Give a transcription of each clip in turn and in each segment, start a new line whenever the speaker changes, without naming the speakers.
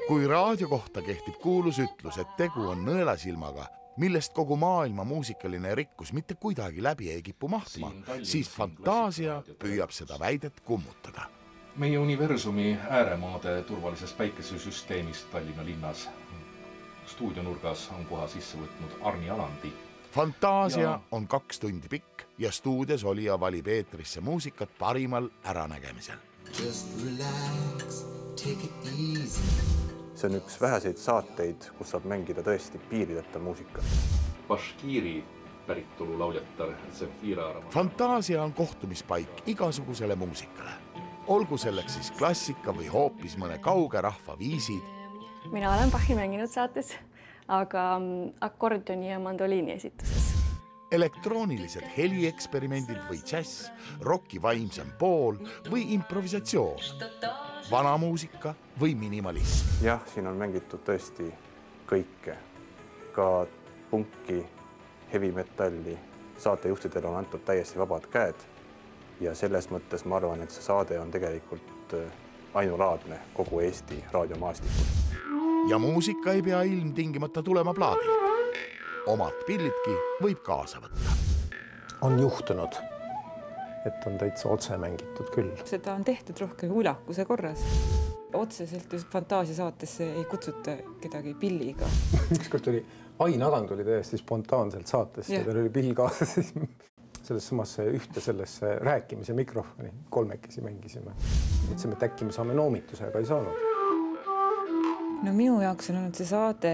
Kui raadio kohta kehtib kuulus ütlus, et tegu on nõelasilmaga, millest kogu maailma muusikaline rikkus mitte kuidagi läbi ei kipu mahtuma, siis Fantaasia püüab seda väidet kummutada.
Meie universumi ääremaade turvalises päikesesüsteemist Tallinna linnas stuudionurgas on koha sisse võtnud Arni Alandi.
Fantaasia on 2 tundi pikk ja stuudios olija valib eetrisse muusikat parimal äranägemisel.
See on üks väheseid saateid, kus saab mängida tõesti piirideta muusikat.
Bashkiri päritolu lauljatar Zefira Aramat.
Fantaasia on kohtumispaik igasugusele muusikale. Olgu selleks siis klassika või hoopis mõne kauge rahva viisid.
Mina olen Bachi mänginud saates, aga akordioni ja mandoliini esituses.
Elektroonilised helieksperimendid või džäss, rocki vaimsem pool või improvisatsioon, vanamuusika või minimalism.
Jah, siin on mängitud tõesti kõike. Ka punki, heavy metalli. Saatejuhtidel on antud täiesti vabad käed ja selles mõttes ma arvan, et see saade on tegelikult ainulaadne kogu Eesti raadiomaastikul.
Ja muusika ei pea ilmtingimata tulema plaadilt. Omad pillidki võib kaasa võtta.
On juhtunud, et on täitsa otse mängitud küll.
Seda on tehtud rohkem ulakuse korras. Otseselt Fantaasia saatesse ei kutsuta kedagi pilliga.
Ükskord oli Ain Aland oli täiesti spontaanselt saatesse ja tal oli pill kaasas. Selles samasse ühte sellesse rääkimise mikrofoni 3 mängisime. Mõtlesime, et äkki me saame noomituse, aga ei saanud.
No minu jaoks on olnud see saade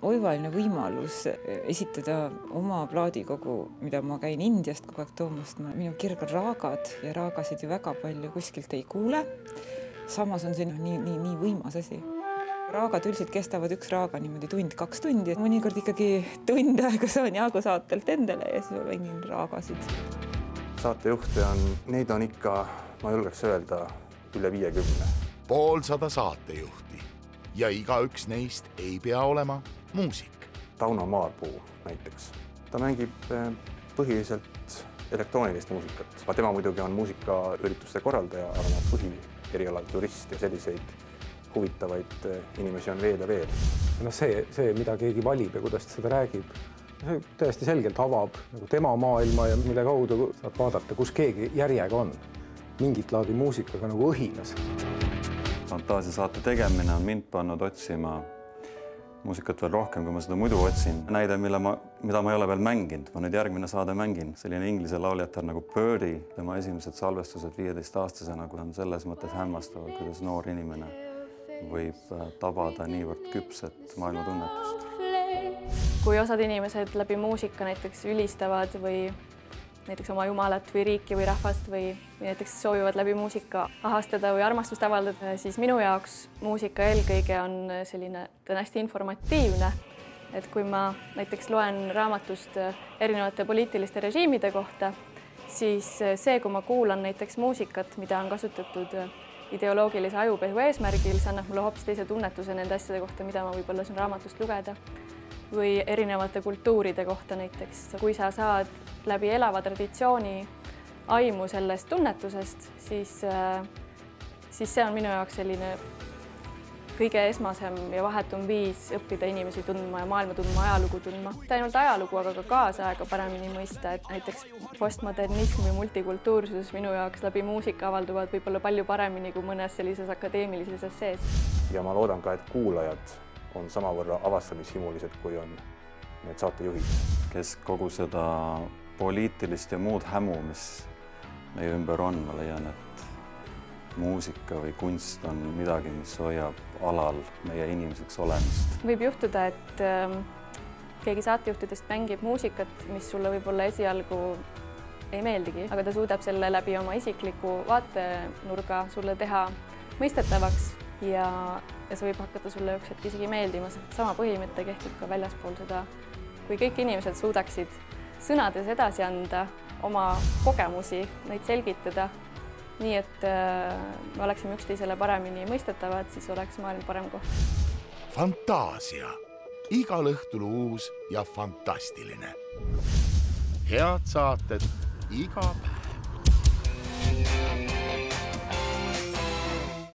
oivaline võimalus esitada oma plaadikogu, mida ma käin Indiast kogu aeg toomast. Minu kirg on raagad ja raagasid ju väga palju kuskilt ei kuule. Samas on see nii võimas asi. Raagad üldiselt kestavad üks raaga niimoodi 1-2 tundi. Mõnikord ikkagi tund aega saan Jaago saatelt endale ja siis ma mängin raagasid.
Saatejuhte on, neid on ikka, ma julgeks öelda, üle 50.
50 saatejuhti. Ja igaüks neist ei pea olema muusik.
Tauno Maarpuu näiteks. Ta mängib põhiliselt elektroonilist muusikat. Tema muidugi on muusikaürituste korraldaja, aga põhierialal turist ja selliseid huvitavaid inimesi on veel ja veel.
See, mida keegi valib ja kuidas ta seda räägib, see täiesti selgelt avab tema maailma ja mille kaudu saab vaadata, kus keegi järjega on. Mingit laadi muusikaga nagu õhinas.
Fantaasia saate tegemine on mind pannud otsima muusikat veel rohkem, kui ma seda muidu otsin. Näide, mida ma ei ole veel mänginud. Ma nüüd järgmine saade mängin. Selline inglise lauljatar nagu Birdie. Tema esimesed salvestused 15-aastasena, kui on selles mõttes hämmastavad, kuidas noor inimene võib tabada niivõrd küpset maailmatunnetust.
Kui osad inimesed läbi muusika näiteks ülistavad või näiteks oma jumalat või riiki või rahvast või näiteks soovivad läbi muusika ahastada või armastust avaldada, siis minu jaoks muusika eelkõige on selline hästi informatiivne. Et kui ma näiteks loen raamatust erinevate poliitiliste režiimide kohta, siis see, kui ma kuulan näiteks muusikat, mida on kasutatud ideoloogilise ajupesu eesmärgil, see annab mulle hoopis teise tunnetuse nende asjade kohta, mida ma võib-olla siin raamatust lugeda. Või erinevate kultuuride kohta näiteks. Kui sa saad läbi elava traditsiooni aimu sellest tunnetusest, siis see on minu jaoks selline kõige esmasem ja vahetum viis õppida inimesi tundma ja maailma tundma, ajalugu tundma. Mitte ainult ajalugu, aga ka kaasaega paremini mõista, et näiteks postmodernism ja multikultuursus minu jaoks läbi muusika avalduvad võib-olla palju paremini kui mõnes sellises akadeemilises essees.
Ja ma loodan ka, et kuulajad on samavõrra avastamishimulised, kui on need saatejuhid.
Kes kogu seda poliitilist ja muud hämu, mis meie ümber on, ma leian, et muusika või kunst on midagi, mis hoiab alal meie inimeseks olemist.
Võib juhtuda, et keegi saatejuhtidest mängib muusikat, mis sulle võib-olla esialgu ei meeldigi, aga ta suudab selle läbi oma isikliku vaatenurga sulle teha mõistetavaks ja see võib hakata sulle üks hetk isegi meeldima. Sama põhimõte kehtib ka väljaspool seda. Kui kõik inimesed suudaksid sõnades edasi anda oma kogemusi, neid selgitada, nii et me oleksime üksteisele paremini mõistetavad, siis oleks maailm parem koht.
Fantaasia. Igal õhtul uus ja fantastiline. Head saated iga päev.